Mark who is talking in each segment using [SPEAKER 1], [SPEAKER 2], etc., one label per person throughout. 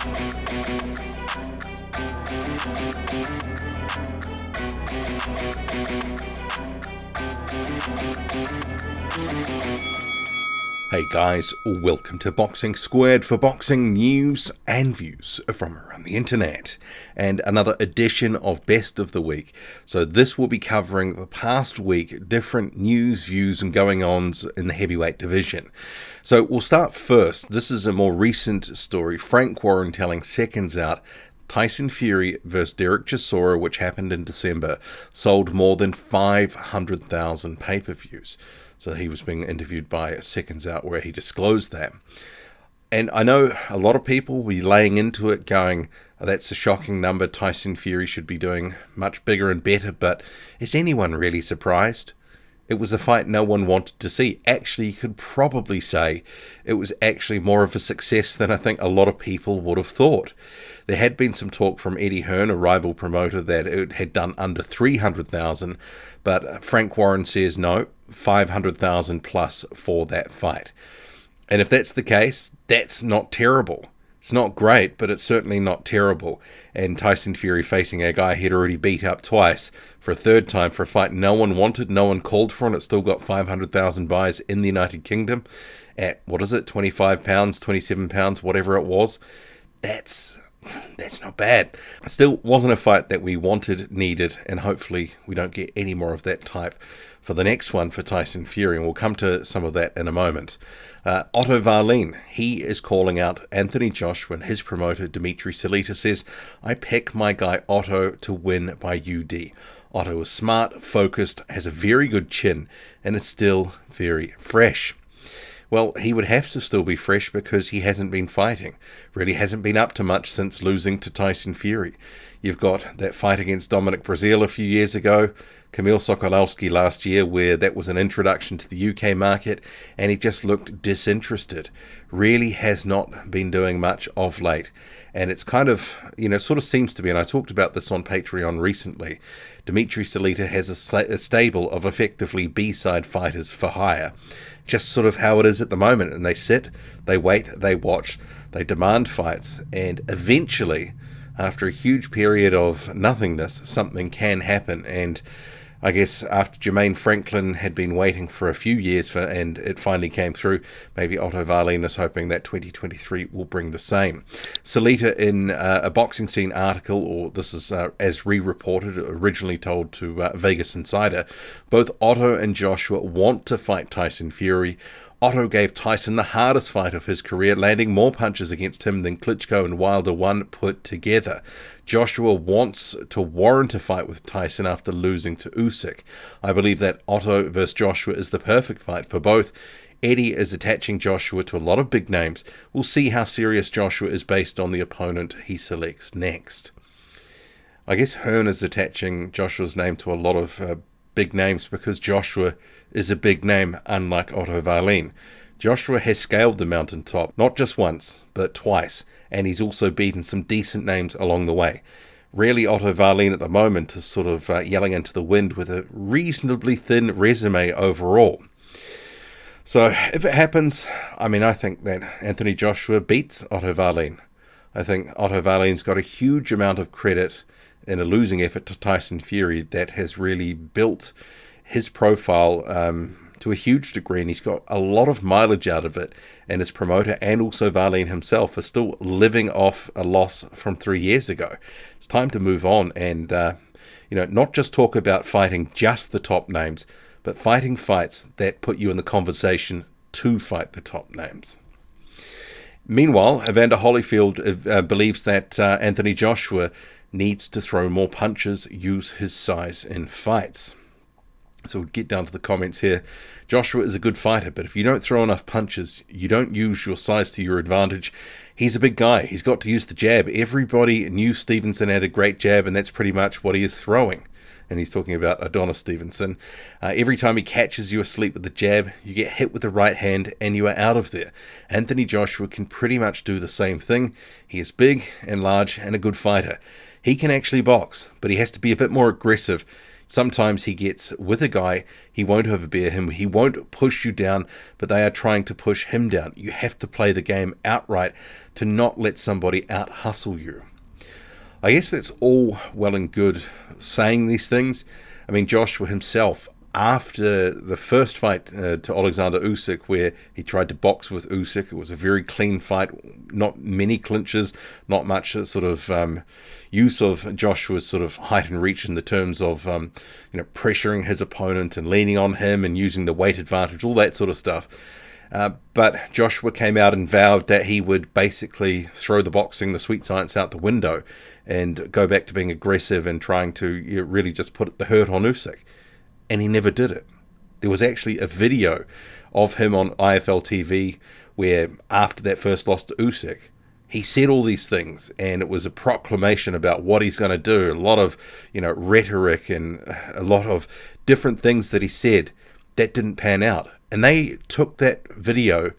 [SPEAKER 1] Hey guys, welcome to Boxing Squared for boxing news and views from around the internet, and another edition of Best of the Week. So this will be covering the past week, different news, views and going-ons in the heavyweight division. So we'll start first. This is a more recent story. Frank Warren telling Seconds Out Tyson Fury vs Derek Chisora, which happened in December, sold more than 500,000 pay-per-views. So he was being interviewed by Seconds Out where he disclosed that. And I know a lot of people will be laying into it going, oh, that's a shocking number, Tyson Fury should be doing much bigger and better, but is anyone really surprised? It was a fight no one wanted to see. Actually, you could probably say it was actually more of a success than I think a lot of people would have thought. There had been some talk from Eddie Hearn, a rival promoter, that it had done under 300,000, but Frank Warren says no, 500,000 plus for that fight. And if that's the case, that's not terrible. It's not great, but it's certainly not terrible. And Tyson Fury facing a guy he'd already beat up twice for a third time for a fight no one wanted, no one called for, and it still got 500,000 buys in the United Kingdom at, what is it, 25 pounds, 27 pounds, whatever it was. That's not bad. It still wasn't a fight that we wanted, needed, and hopefully we don't get any more of that type for the next one for Tyson Fury, and we'll come to some of that in a moment. Otto Wallin, he is calling out Anthony Joshua, and his promoter Dmitry Salita says, I pick my guy Otto to win by UD. Otto is smart, focused, has a very good chin, and is still very fresh. Well, he would have to still be fresh because he hasn't been fighting. Really hasn't been up to much since losing to Tyson Fury. You've got that fight against Dominic Breazeale a few years ago, Kamil Sokolowski last year, where that was an introduction to the UK market, and he just looked disinterested. Really has not been doing much of late. And it's kind of, sort of seems to be, and I talked about this on Patreon recently, Dmitry Salita has a stable of effectively B-side fighters for hire. Just sort of how it is at the moment. And they sit, they wait, they watch, they demand fights, and eventually, after a huge period of nothingness, something can happen. And I guess after Jermaine Franklin had been waiting for a few years and it finally came through, maybe Otto Wallin is hoping that 2023 will bring the same. Salita, in a Boxing Scene article, or this is as re-reported, originally told to Vegas Insider, both Otto and Joshua want to fight Tyson Fury. Otto gave Tyson the hardest fight of his career, landing more punches against him than Klitschko and Wilder won put together. Joshua wants to warrant a fight with Tyson after losing to Usyk. I believe that Otto vs Joshua is the perfect fight for both. Eddie is attaching Joshua to a lot of big names. We'll see how serious Joshua is based on the opponent he selects next. I guess Hearn is attaching Joshua's name to a lot of big names because Joshua is a big name, unlike Otto Wallin. Joshua has scaled the mountaintop, not just once, but twice, and he's also beaten some decent names along the way. Really, Otto Wallin at the moment is sort of yelling into the wind with a reasonably thin resume overall. So if it happens, I think that Anthony Joshua beats Otto Wallin. I think Otto Wallin's got a huge amount of credit in a losing effort to Tyson Fury that has really built his profile to a huge degree, and he's got a lot of mileage out of it, and his promoter and also Wallin himself are still living off a loss from 3 years ago. It's time to move on and not just talk about fighting just the top names, but fighting fights that put you in the conversation to fight the top names. Meanwhile, Evander Holyfield believes that Anthony Joshua needs to throw more punches, use his size in fights. So we'll get down to the comments here. Joshua is a good fighter, but if you don't throw enough punches, you don't use your size to your advantage. He's a big guy. He's got to use the jab. Everybody knew Stevenson had a great jab, and that's pretty much what he is throwing. And he's talking about Adonis Stevenson. Every time he catches you asleep with the jab, you get hit with the right hand, and you are out of there. Anthony Joshua can pretty much do the same thing. He is big and large and a good fighter. He can actually box, but he has to be a bit more aggressive. Sometimes he gets with a guy, he won't overbear him, he won't push you down, but they are trying to push him down. You have to play the game outright to not let somebody out-hustle you. I guess that's all well and good saying these things. I mean, Joshua himself, after the first fight to Alexander Usyk, where he tried to box with Usyk, it was a very clean fight, not many clinches, not much sort of use of Joshua's sort of height and reach in the terms of pressuring his opponent and leaning on him and using the weight advantage, all that sort of stuff. But Joshua came out and vowed that he would basically throw the boxing, the sweet science out the window and go back to being aggressive and trying to really just put the hurt on Usyk. And he never did it. There was actually a video of him on IFL TV where after that first loss to Usyk, he said all these things, and it was a proclamation about what he's going to do. A lot of, rhetoric and a lot of different things that he said that didn't pan out. And they took that video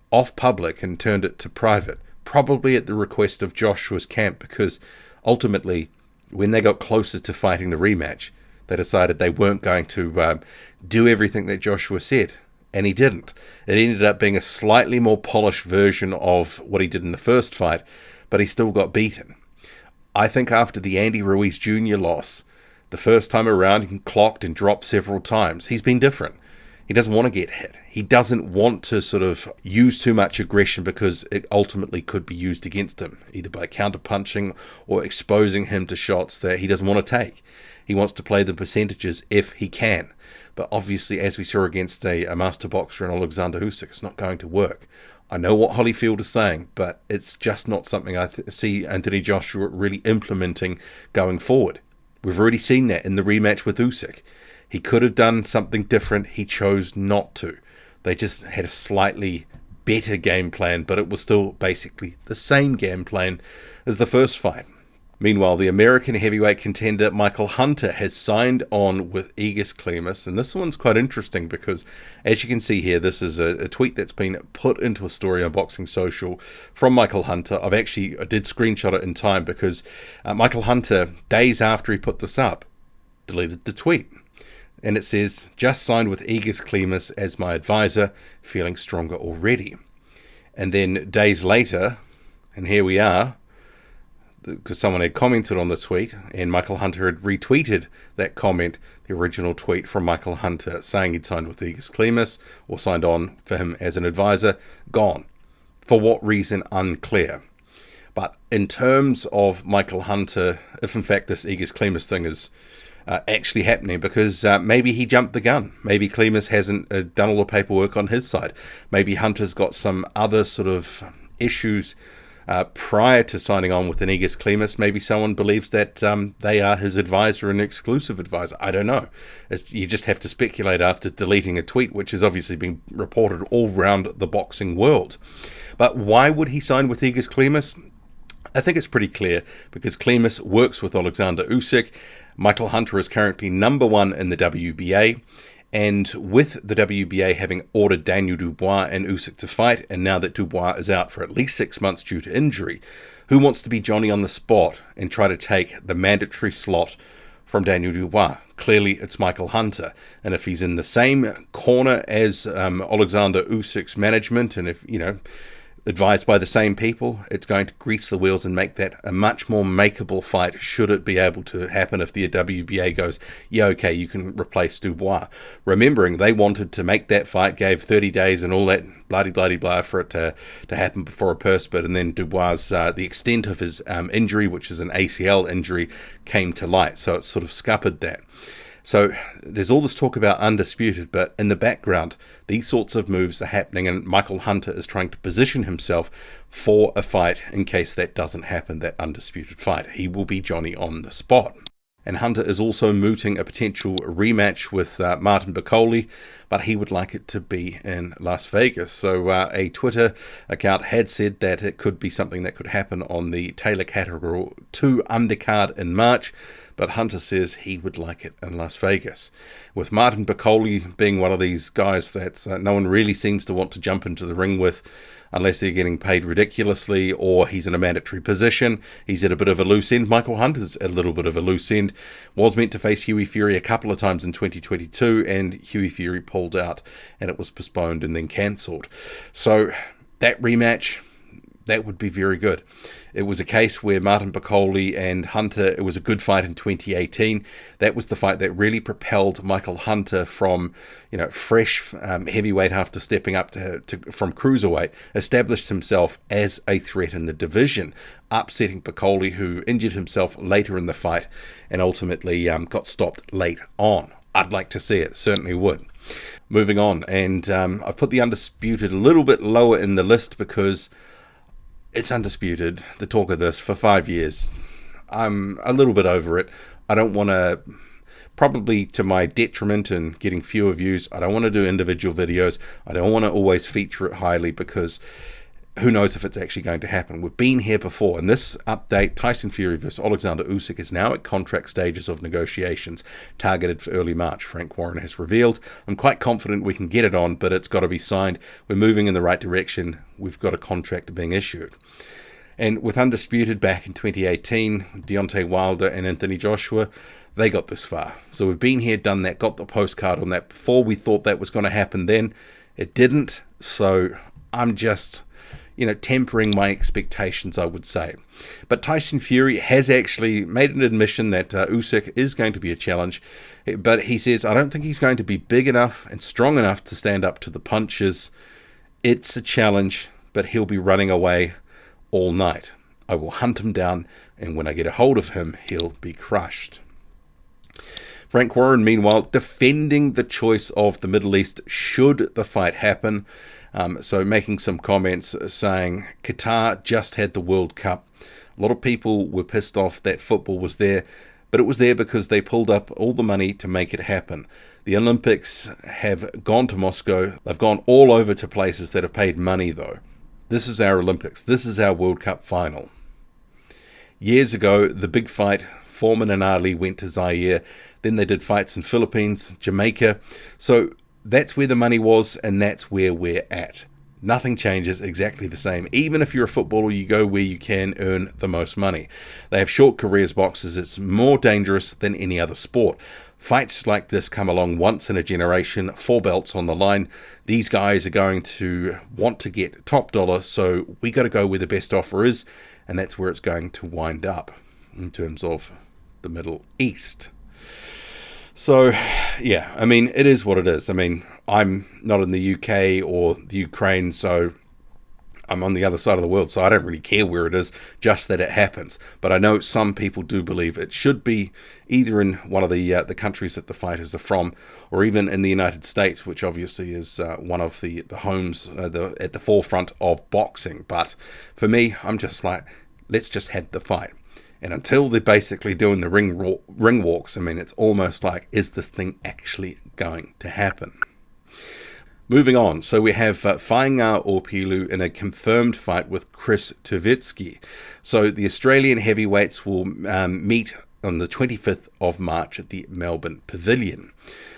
[SPEAKER 1] off public and turned it to private, probably at the request of Joshua's camp, because ultimately, when they got closer to fighting the rematch, they decided they weren't going to do everything that Joshua said, and he didn't. It ended up being a slightly more polished version of what he did in the first fight, but he still got beaten. I think after the Andy Ruiz Jr. loss, the first time around, he clocked and dropped several times. He's been different. He doesn't want to get hit. He doesn't want to sort of use too much aggression because it ultimately could be used against him, either by counterpunching or exposing him to shots that he doesn't want to take. He wants to play the percentages if he can. But obviously, as we saw against a master boxer in Alexander Usyk, it's not going to work. I know what Holyfield is saying, but it's just not something I see Anthony Joshua really implementing going forward. We've already seen that in the rematch with Usyk. He could have done something different. He chose not to. They just had a slightly better game plan, but it was still basically the same game plan as the first fight. Meanwhile, the American heavyweight contender Michael Hunter has signed on with Egis Klimas, and this one's quite interesting because, as you can see here, this is a tweet that's been put into a story on Boxing Social from Michael Hunter. I did screenshot it in time because Michael Hunter, days after he put this up, deleted the tweet. And it says, just signed with Egis Klimas as my advisor, feeling stronger already. And then days later, and here we are, because someone had commented on the tweet, and Michael Hunter had retweeted that comment, the original tweet from Michael Hunter, saying he'd signed with Egis Klimas, or signed on for him as an advisor, gone. For what reason, unclear. But in terms of Michael Hunter, if in fact this Egis Klimas thing is actually happening, because maybe he jumped the gun. Maybe Klimas hasn't done all the paperwork on his side. Maybe Hunter's got some other sort of issues prior to signing on with an Egis Klimas. Maybe someone believes that they are his advisor and exclusive advisor. I don't know. You just have to speculate after deleting a tweet, which has obviously been reported all around the boxing world. But why would he sign with Egis Klimas? I think it's pretty clear, because Klimas works with Alexander Usyk. Michael Hunter is currently number 1 in the WBA, and with the WBA having ordered Daniel Dubois and Usyk to fight, and now that Dubois is out for at least 6 months due to injury, who wants to be Johnny on the spot and try to take the mandatory slot from Daniel Dubois? Clearly, it's Michael Hunter, and if he's in the same corner as Alexander Usyk's management, and if, advised by the same people, it's going to grease the wheels and make that a much more makeable fight, should it be able to happen if the WBA goes, yeah, okay, you can replace Dubois. Remembering they wanted to make that fight, gave 30 days and all that bloody-bloody-blah for it to happen before a purse bid, and then Dubois, the extent of his injury, which is an ACL injury, came to light, so it sort of scuppered that. So there's all this talk about Undisputed, but in the background, these sorts of moves are happening, and Michael Hunter is trying to position himself for a fight in case that doesn't happen, that Undisputed fight. He will be Johnny on the spot. And Hunter is also mooting a potential rematch with Martin Bakole, but he would like it to be in Las Vegas. So a Twitter account had said that it could be something that could happen on the Taylor Category 2 undercard in March. but Hunter says he would like it in Las Vegas. With Martin Bakole being one of these guys that no one really seems to want to jump into the ring with unless they're getting paid ridiculously or he's in a mandatory position. He's at a bit of a loose end. Michael Hunter's a little bit of a loose end. Was meant to face Hughie Fury a couple of times in 2022, and Hughie Fury pulled out and it was postponed and then cancelled. So that rematch, that would be very good. It was a case where Martin Bakole and Hunter, it was a good fight in 2018. That was the fight that really propelled Michael Hunter from, fresh heavyweight after stepping up from cruiserweight, established himself as a threat in the division, upsetting Bakole, who injured himself later in the fight and ultimately got stopped late on. I'd like to see it, certainly would. Moving on, and I've put the Undisputed a little bit lower in the list because it's Undisputed, the talk of this, for 5 years. I'm a little bit over it. I don't want to, probably to my detriment and getting fewer views, I don't want to do individual videos. I don't want to always feature it highly because who knows if it's actually going to happen. We've been here before. In this update, Tyson Fury versus Alexander Usyk is now at contract stages of negotiations, targeted for early March, Frank Warren has revealed. I'm quite confident we can get it on, but it's got to be signed. We're moving in the right direction. We've got a contract being issued. And with Undisputed back in 2018, Deontay Wilder and Anthony Joshua, they got this far. So we've been here, done that, got the postcard on that before we thought that was going to happen then. It didn't. So I'm just tempering my expectations, I would say. But Tyson Fury has actually made an admission that Usyk is going to be a challenge, but he says, I don't think he's going to be big enough and strong enough to stand up to the punches. It's a challenge, but he'll be running away all night. I will hunt him down, and when I get a hold of him, he'll be crushed. Frank Warren, meanwhile, defending the choice of the Middle East should the fight happen. So making some comments saying Qatar just had the World Cup. A lot of people were pissed off that football was there, but it was there because they pulled up all the money to make it happen. The Olympics have gone to Moscow. They've gone all over to places that have paid money, though. This is our Olympics. This is our World Cup final. Years ago, the big fight, Foreman and Ali went to Zaire. Then they did fights in Philippines, Jamaica. So that's where the money was, and that's where we're at. Nothing changes, exactly the same. Even if you're a footballer, you go where you can earn the most money. They have short careers, boxers. It's more dangerous than any other sport. Fights like this come along once in a generation, 4 belts on the line. These guys are going to want to get top dollar, so we got to go where the best offer is, and that's where it's going to wind up in terms of the Middle East. So, yeah, I mean, it is what it is. I mean, I'm not in the UK or the Ukraine, so I'm on the other side of the world, so I don't really care where it is, just that it happens. But I know some people do believe it should be either in one of the countries that the fighters are from, or even in the United States, which obviously is one of the homes at the forefront of boxing. But for me, I'm just like, let's just have the fight. And until they're basically doing the ring walks, I mean, it's almost like, is this thing actually going to happen? Moving on, so we have Fainga Orpilu in a confirmed fight with Chris Tvertsky. So the Australian heavyweights will meet on the 25th of March at the Melbourne Pavilion.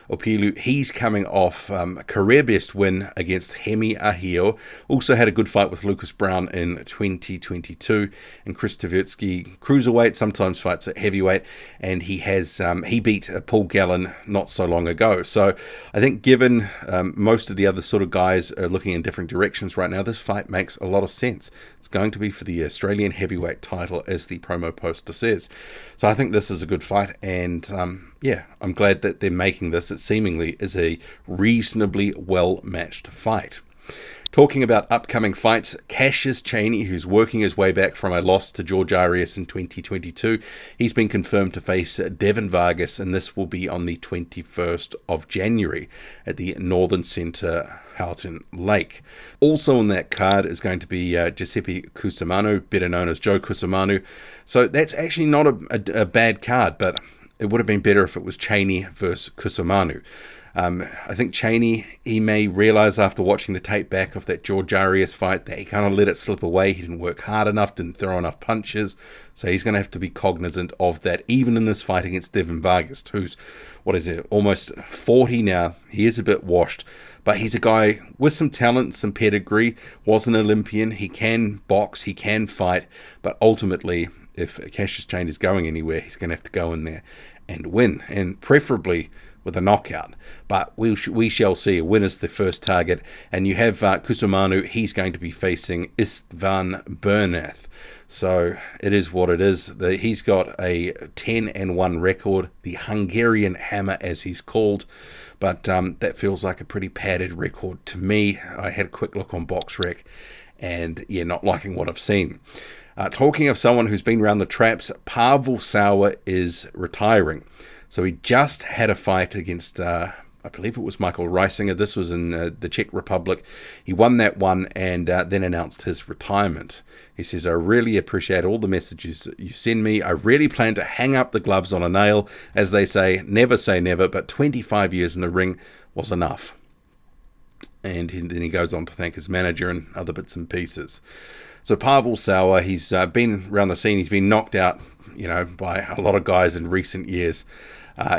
[SPEAKER 1] Orpilu, he's coming off a career-best win against Hemi Ahio. Also had a good fight with Lucas Brown in 2022. And Chris Tvertsky, cruiserweight, sometimes fights at heavyweight. And he beat Paul Gallen not so long ago. So I think given most of the other sort of guys are looking in different directions right now, this fight makes a lot of sense. It's going to be for the Australian heavyweight title, as the promo poster says. So I think this is a good fight. And yeah, I'm glad that they're making this. It seemingly is a reasonably well-matched fight. Talking about upcoming fights, Cassius Chaney, who's working his way back from a loss to George Arias in 2022, he's been confirmed to face Devin Vargas, and this will be on the 21st of January at the Northern Centre, Houghton Lake. Also on that card is going to be Giuseppe Cusimano, better known as Joe Cusimano. So that's actually not a bad card, but it would have been better if it was Chaney versus Cusimano. I think Cheney, he may realize after watching the tape back of that George Arias fight that he kind of let it slip away. He didn't work hard enough, didn't throw enough punches. So he's going to have to be cognizant of that, even in this fight against Devin Vargas, who's, what is it, almost 40 now. He is a bit washed, but he's a guy with some talent, some pedigree, was an Olympian. He can box, he can fight, but ultimately, if Cassius Chaney is going anywhere, he's going to have to go in there and win, and preferably with a knockout. But we shall see. A win is the first target. And you have Kusumanu. He's going to be facing Istvan Bernath. So it is what it is. He's got a 10-1 record, the Hungarian Hammer as he's called. But that feels like a pretty padded record to me. I had a quick look on BoxRec, and yeah, not liking what I've seen. Talking of someone who's been around the traps, Parvo Sour is retiring. So he just had a fight against, I believe it was Michael Reisinger. This was in the Czech Republic. He won that one and then announced his retirement. He says, I really appreciate all the messages that you send me. I really plan to hang up the gloves on a nail. As they say never, but 25 years in the ring was enough. And then he goes on to thank his manager and other bits and pieces. So Parvo Sour, he's been around the scene. He's been knocked out, by a lot of guys in recent years.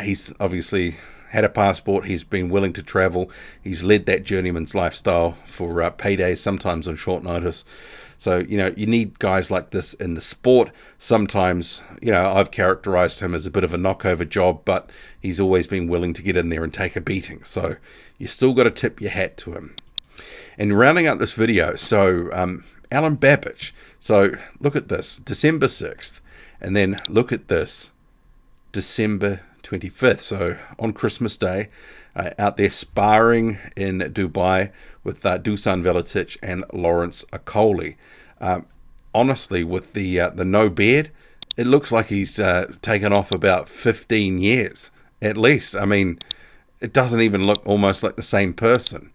[SPEAKER 1] He's obviously had a passport. He's been willing to travel. He's led that journeyman's lifestyle for paydays, sometimes on short notice. So, you need guys like this in the sport. Sometimes, I've characterized him as a bit of a knockover job, but he's always been willing to get in there and take a beating. So you still got to tip your hat to him. And rounding out this video, so Alen Babic. So look at this, December 6th. And then look at this, December 25th. So on Christmas Day, out there sparring in Dubai with Dusan Velitic and Lawrence Akoli. Honestly, with the no beard, it looks like he's taken off about 15 years at least. I mean, it doesn't even look almost like the same person.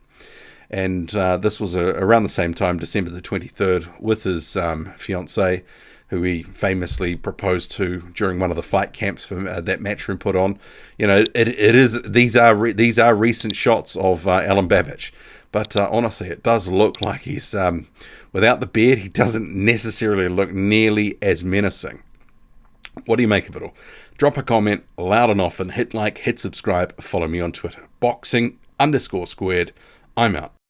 [SPEAKER 1] And this was around the same time, December the 23rd, with his fiancée, who he famously proposed to during one of the fight camps for that Matchroom put on. These are recent shots of Alen Babic. But honestly, it does look like he's, without the beard, he doesn't necessarily look nearly as menacing. What do you make of it all? Drop a comment loud and often, hit like, hit subscribe, follow me on Twitter. Boxing_squared. I'm out.